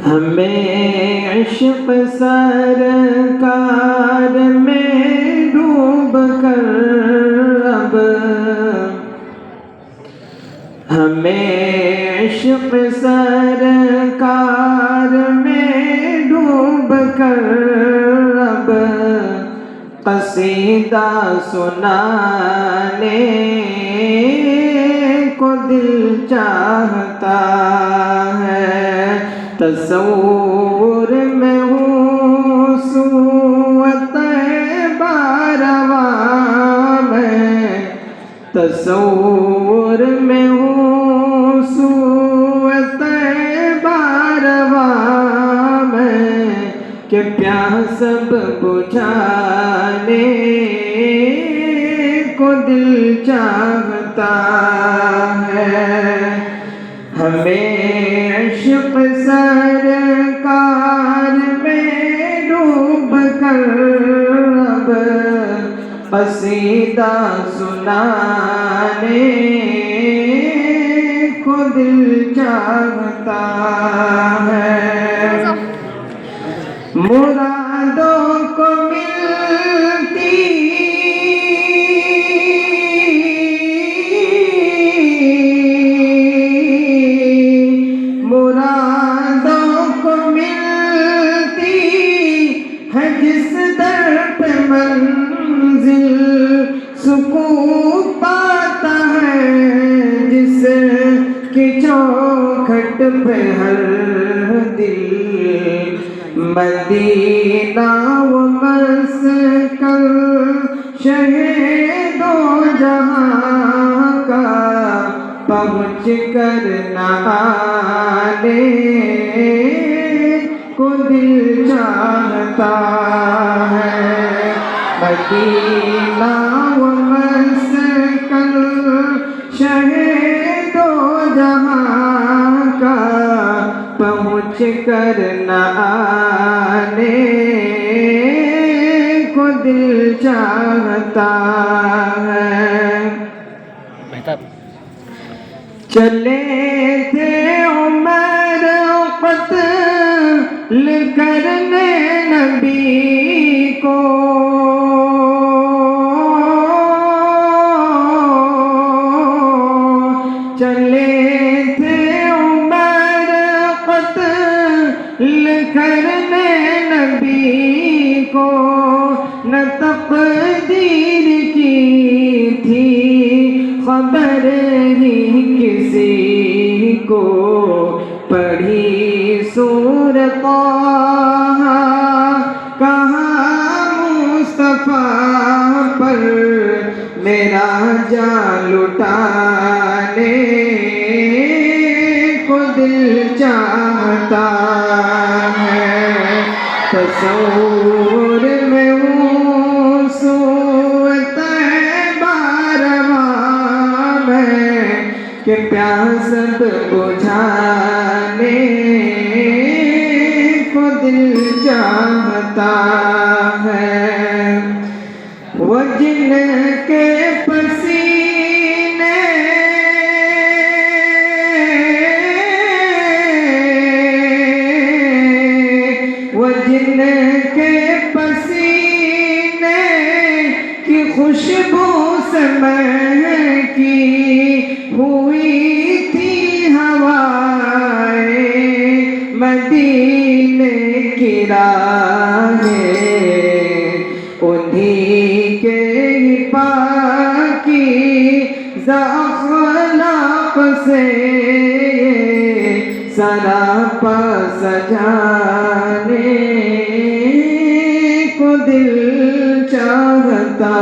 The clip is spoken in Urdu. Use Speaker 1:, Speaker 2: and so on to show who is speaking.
Speaker 1: ہمیں عشق سرکار میں ڈوب کر اب ہمیں عشق سرکار میں ڈوب کر اب قصیدہ سنانے کو دل چاہتا ہے۔ تصور میں ہوں سوئے طیبہ رواں میں، تصور میں ہوں سوئے طیبہ رواں میں، کہ پیاس سب بجھانے کو دل چاہتا ہے۔ ہمیں عشق سرکار میں ڈوب کر اب قصیدہ سنانے کو دل چاہتا ہے۔ مرادوں کو ملتی ہے جس در پہ منزل، سکون پاتا ہے جس کی چوکھٹ پہ ہر دل۔ مدینہ و مسکن شہ دو جہاں کا، پہنچ کر نہ آنے کو دل چاہتا ہے۔ مدینہ و مسکن شہ دو جہاں کا، پہنچ کر نہ آنے کو دل چاہتا ہے۔ چلے تھے عمر قتل کرنے نبی کو، چلے تھے عمر قتل کرنے نبی کو، نہ تقدیر کی تھی خبر ہی کسی کو، پڑھی سورۃ طٰہٰ کہاں مصطفیٰ پر میرا جان لٹانے کو دل چاہتا ہے۔ تصور میں ہوں سوئے طیبہ رواں میں، کہ پیاس بجھانے کو دل چاہتا ہے۔ وہ جن کے پسینے کی خوشبو سے مہکی ہوئی تھی ہوائیں مدینے کی راہیں، انہی کے پاکیزہ اخلاق سے سراپا سجانے کو دل چاہتا